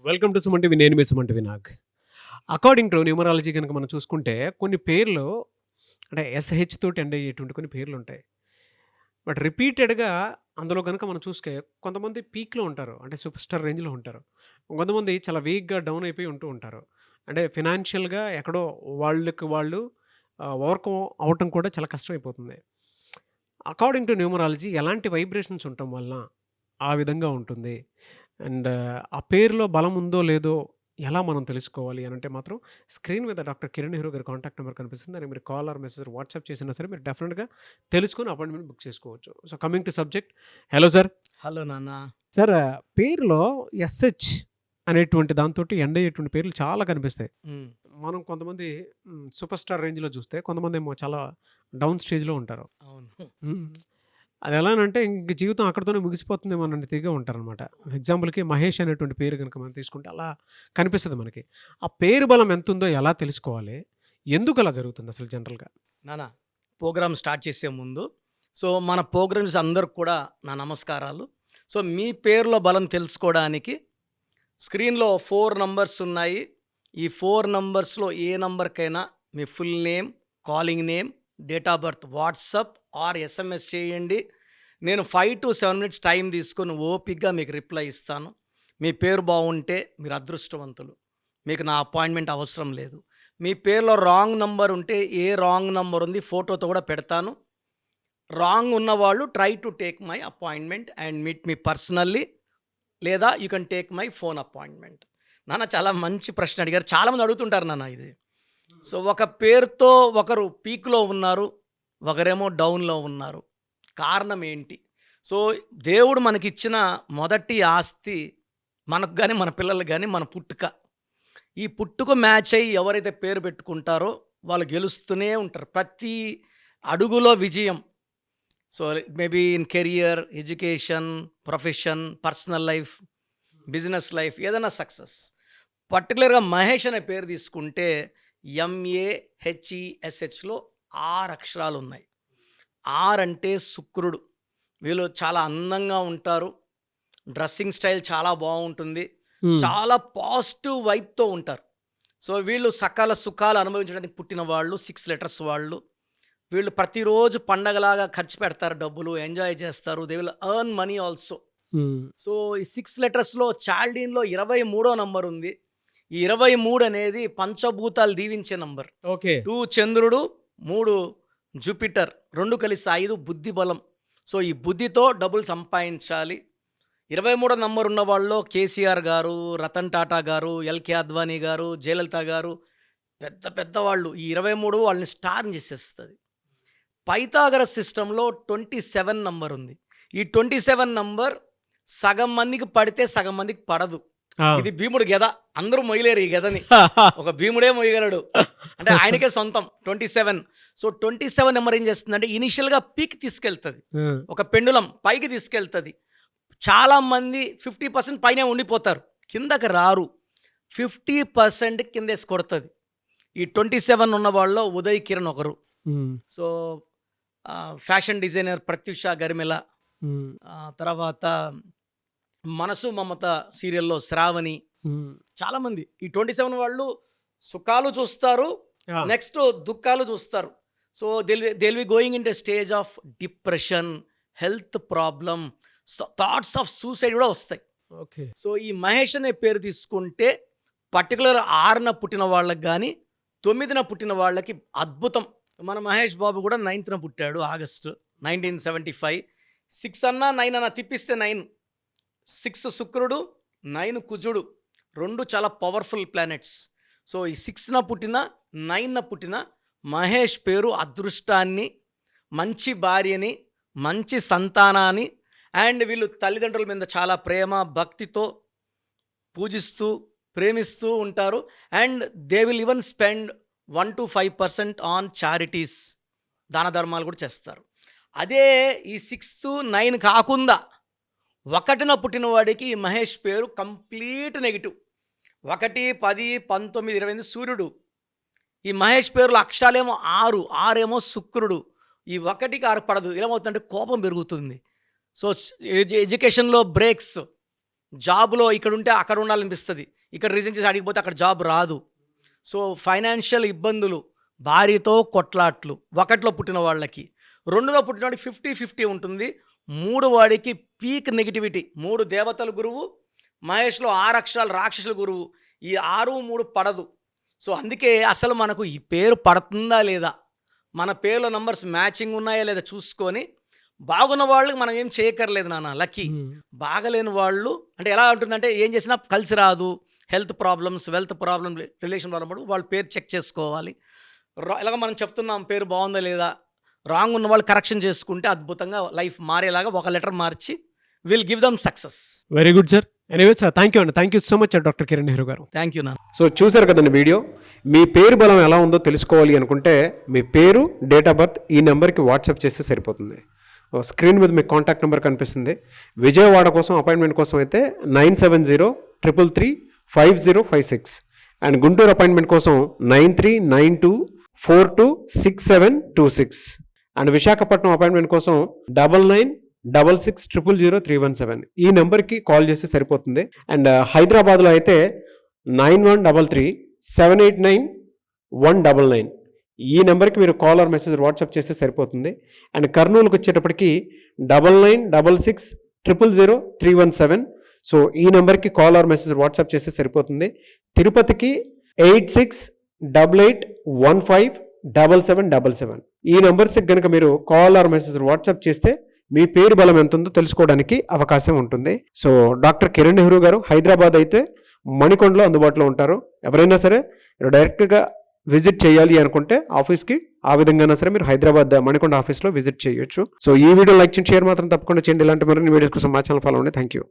Welcome to Suman TV. నేను మీ Suman TV Nag. According to numerology గనుక మనం చూసుకుంటే కొన్ని పేర్లు అంటే ఎస్‌హెచ్ తోటి ఎండ్ అయ్యేటువంటి కొన్ని పేర్లుంటాయి. బట్ రిపీటెడ్‌గా అందులో గనుక మనం చూస్తే కొంతమంది పీక్‌లో ఉంటారు. అంటే సూపర్ స్టార్ రేంజ్‌లో ఉంటారు. కొంతమంది చాలా వీక్‌గా డౌన్ అయిపోయి ఉంటూ ఉంటారు. అంటే ఫినాన్షియల్‌గా ఎక్కడో వాళ్ళకి వాళ్ళు ఓవర్‌కమ్ అవ్వటం కూడా చాలా కష్టమైపోతుంది. అకార్డింగ్ టు న్యూమరాలజీ ఎలాంటి వైబ్రేషన్స్ ఉండటం వలన ఆ విధంగా ఉంటుంది. అండ్ ఆ పేరులో బలం ఉందో లేదో ఎలా మనం తెలుసుకోవాలి అనంటే మాత్రం స్క్రీన్ మీద డాక్టర్ కిరణ్ నెహ్రూ గారి కాంటాక్ట్ నెంబర్ కనిపిస్తుంది. దానికి మీరు కాల్ ఆర్ మెసేజ్ వాట్సాప్ చేసినా సరే మీరు డెఫినిట్‌గా తెలుసుకొని అపాయింట్మెంట్ బుక్ చేసుకోవచ్చు. So, coming to subject. Hello sir. Hello నాన్న. సార్, పేరులో ఎస్‌హెచ్ అనేటువంటి దాంతోటి ఎండ్ అయ్యేటువంటి పేర్లు చాలా కనిపిస్తాయి. హ్మ్. మనం కొంతమంది సూపర్ స్టార్ రేంజ్‌లో చూస్తే కొంతమందేమో చాలా డౌన్ స్టేజ్‌లో ఉంటారు. అవును. హ్మ్. అదెలానంటే ఇంక జీవితం అక్కడితోనే ముగిసిపోతుందేమో అన్న రీతిగా ఉంటారనమాట. ఎగ్జాంపుల్‌కి 'మహేష్' అనేటువంటి పేరు గనుక మనం తీసుకుంటే అలా కనిపిస్తది మనకి. ఆ పేరు బలం ఎంతుందో ఎలా తెలుసుకోవాలి? ఎందుకలా జరుగుతుందసలు జనరల్‌గా? నాన్న, ప్రోగ్రామ్ స్టార్ట్ చేసే ముందు మన ప్రోగ్రామ్స్ అందరికి కూడా నా నమస్కారాలు. మీ పేరులో బలం తెలుసుకోవడానికి స్క్రీన్‌లో 4 నంబర్స్ ఉన్నాయి. ఈ 4 నంబర్స్‌లో ఏ నంబర్‌కైనా మీ full name, calling name, date of birth WhatsApp or SMS చేయండి. నేను 5-7 మినిట్స్ టైం తీసుకొని ఓపికగా మీకు రిప్లై ఇస్తాను. మీ పేరు బాగుంటే మీరు అదృష్టవంతులు. మీకు నా అపాయింట్మెంట్ అవసరం లేదు. మీ పేరులో రాంగ్ నంబర్ ఉంటే ఏ రాంగ్ నంబర్ ఉంది ఫోటోతో కూడా పెడతాను. రాంగ్ ఉన్నవాళ్ళు try to take my appointment and meet me personally, లేదా you can take my phone appointment. నాన్న, చాలా మంచి ప్రశ్న అడిగారు. చాలామంది అడుగుతుంటారు నాన్న ఇది. ఒక పేరుతో ఒకరు పీక్‌లో ఉన్నారు, ఒకరేమో డౌన్‌లో ఉన్నారు. కారణం ఏంటి? సో, దేవుడు మనకిచ్చిన మొదటి ఆస్తి మనకు గాని, మన పిల్లలకి గాని మన పుట్టుక. ఈ పుట్టుక మ్యాచ్ అయ్యి ఎవరైతే పేరు పెట్టుకుంటారో వాళ్ళు గెలుస్తూనే ఉంటారు. ప్రతి అడుగులో విజయం. Maybe in career, education, profession, personal life, business life, ఏదైనా సక్సెస్. పర్టికులర్‌గా మహేష్ అనే పేరు తీసుకుంటే MAHESHలో 6 అక్షరాలున్నాయి. 6 అంటే శుక్రుడు. వీళ్ళు చాలా అందంగా ఉంటారు. డ్రెస్సింగ్ స్టైల్ చాలా బాగుంటుంది. హ్మ్. చాలా పాజిటివ్ వైబ్‌తో ఉంటారు. వీళ్ళు సకల సుఖాలు అనుభవించడానికి పుట్టిన వాళ్ళు 6 లెటర్స్ వాళ్ళు. వీళ్ళు ప్రతిరోజు పండగలాగా ఖర్చు పెడతారు డబ్బులు, ఎంజాయ్ చేస్తారు. They will earn money also. హ్మ్. ఈ 6 లెటర్స్‌లో చాల్డీన్‌లో 23 నంబర్ ఉంది. ఈ 23 అనేది పంచభూతాలు దీవించే నంబర్. ఓకే. 2 చంద్రుడు, 3 జూపిటర్, 2 కలిసి 5 బుద్ధి బలం. ఈ బుద్ధితో డబ్బులు సంపాదించాలి. 23 నంబర్ ఉన్న వాళ్ళలో కేసీఆర్ గారు, రతన్ టాటా గారు, ఎల్‌కే అద్వానీ గారు, జయలలిత గారు, పెద్ద పెద్ద వాళ్ళు. ఈ 23 వాళ్ళని స్టార్‌ని చేసేస్తది. పైథాగరస్ సిస్టమ్‌లో 27 నంబర్ ఉంది. ఈ 27 నంబర్ సగం మందికి పడితే సగం మందికి పడదు. ఆ! ఇది భీముడు గెద. అందరూ మొయ్యలేరు ఈ గెదని. ఒక భీముడే మొయ్యగలడు. అంటే ఆయనకే సొంతం 27. 27 నెంబర్ ఏం చేస్తుందంటే ఇనిషియల్‌గా పీక్ తీసుకెళ్తది. ఆ! ఒక పెండులం పైకి తీసుకెళ్తది. చాలామంది 50% పైనే ఉండిపోతారు. కిందకి రారు. 50% కిందేసి కొడతది. ఈ 27 ఉన్న వాళ్ళలో ఉదయ్ కిరణ్ ఒకరు. Hmm. So, fashion designer Prathyusha Garimella, hmm. తర్వాత 'మనసు మమత' సీరియల్‌లో శ్రావణి, హ్మ్. చాలామంది ఈ 27 వాళ్ళు సుఖాలు చూస్తారు. ఆ! నెక్స్ట్ దుఃఖాలు చూస్తారు. They will be going into stage of depression, health problem, thoughts of suicide కూడా వస్తాయి. ఓకే. ఈ మహేష్ అనే పేరు తీసుకుంటే పర్టికులర్ 6న పుట్టిన వాళ్ళకి గానీ, 9న పుట్టిన వాళ్ళకి అద్భుతం. మన మహేష్ బాబు కూడా 9న పుట్టాడు ఆగస్టు 1975. 6 అన్నా 9 అన్నా తిప్పిస్తే 9. 6 శుక్రుడు, 9 కుజుడు. 2 చాలా పవర్ఫుల్ ప్లానెట్స్. ఈ 6న పుట్టిన, 9న పుట్టిన మహేష్ పేరు అదృష్టాన్ని, మంచి భార్యని, మంచి సంతానాన్ని అండ్ వీళ్ళు తల్లిదండ్రుల మీద చాలా ప్రేమ, భక్తితో పూజిస్తూ, ప్రేమిస్తూ ఉంటారు. And they will even spend 1-5% on charities, దాన ధర్మాలు కూడా చేస్తారు. అదే ఈ 6, 9 కాకుండా 1న పుట్టిన వాడికి ఈ మహేష్ పేరు కంప్లీట్ నెగెటివ్. 1, 10, 19, 28 సూర్యుడు. ఈ మహేష్ పేరులో అక్షరాలేమో 6, 6 ఏమో శుక్రుడు. ఈ 1కి 6 పడదు. ఏమవుతుందంటే కోపం పెరుగుతుంది. ఎడ్యుకేషన్‌లో బ్రేక్స్, జాబ్లో ఇక్కడ ఉంటే అక్కడ ఉండాలనిపిస్తుంది, ఇక్కడ రిజైన్ చేసి అడిగిపోతే అక్కడ జాబ్ రాదు. సో ఫైనాన్షియల్ ఇబ్బందులు, భార్యతో కొట్లాట్లు, ఒకటిలో పుట్టిన వాళ్ళకి, 2లో పుట్టిన వాడికి 50-50 ఉంటుంది, 3 వాడికి పీక్ నెగిటివిటీ. 3 దేవతల గురువు, మహేష్లో 6 అక్షరాలు రాక్షసుల గురువు. ఈ 6, 3 పడదు. సో అందుకే అసలు మనకు ఈ పేరు పడుతుందా లేదా, మన పేర్లో నంబర్స్ మ్యాచింగ్ ఉన్నాయా లేదా చూసుకొని, బాగున్న వాళ్ళకి మనం ఏం చేయక్కర్లేదు నాన్న, లక్కీ. బాగలేని వాళ్ళు అంటే ఎలా ఉంటుందంటే ఏం చేసినా కలిసి రాదు, health problems, wealth problem, relation problem, వాళ్ళు పేరు చెక్ చేసుకోవాలి. ఇలాగ మనం చెప్తున్నాం పేరు బాగుందా లేదా, రాంగ్ ఉన్న వాళ్ళు కరెక్షన్ చేసుకుంటే అద్భుతంగా లైఫ్ మారేలాగా ఒక లెటర్ మార్చి will give them success. Very good sir. Anyway sir, thank you అండి. Thank you so much doctor Kiran Nehru garu. Thank you నాన్న. సో చూసారు కదండి వీడియో. మీ పేరు బలం ఎలా ఉందో తెలుసుకోవాలి అనుకుంటే మీ పేరు, డేట్ ఆఫ్ బర్త్ ఈ నెంబర్కి వాట్సాప్ చేస్తే సరిపోతుంది. స్క్రీన్ మీద మీకు కాంటాక్ట్ నెంబర్ కనిపిస్తుంది. విజయవాడ కోసం అపాయింట్మెంట్ కోసం అయితే 9703335056 అండ్ గుంటూరు అపాయింట్మెంట్ కోసం 9392426726 అండ్ విశాఖపట్నం అపాయింట్మెంట్ కోసం 9966600317 ఈ నెంబర్కి కాల్ చేస్తే సరిపోతుంది. అండ్ హైదరాబాద్లో అయితే 9133789199 ఈ నెంబర్కి మీరు కాల్ ఆర్ మెసేజ్ వాట్సాప్ చేస్తే సరిపోతుంది. అండ్ కర్నూలుకి వచ్చేటప్పటికి 9966000317 సో ఈ నెంబర్కి కాల్ ఆర్ మెసేజ్ వాట్సాప్ చేస్తే సరిపోతుంది. తిరుపతికి 8688157777 ఈ నెంబర్స్కి కనుక మీరు కాల్ ఆర్ మెసేజ్ వాట్సాప్ చేస్తే మీ పేరు బలం ఎంత ఉందో తెలుసుకోవడానికి అవకాశం ఉంటుంది. సో డాక్టర్ కిరణ్ నెహ్రూ గారు హైదరాబాద్ అయితే మణికొండలో అందుబాటులో ఉంటారు. ఎవరైనా సరే డైరెక్ట్గా విజిట్ చేయాలి అనుకుంటే ఆఫీస్కి ఆ విధంగా సరే మీరు హైదరాబాద్ మణికొండ ఆఫీస్లో విజిట్ చేయొచ్చు. సో ఈ వీడియో లైక్ చేయండి, షేర్ మాత్రం తప్పకుండా చేయండి. ఇలాంటి మరిన్ని వీడియోస్ కోసం మా ఛానల్ ఫాలో అవ్వండి. Thank you.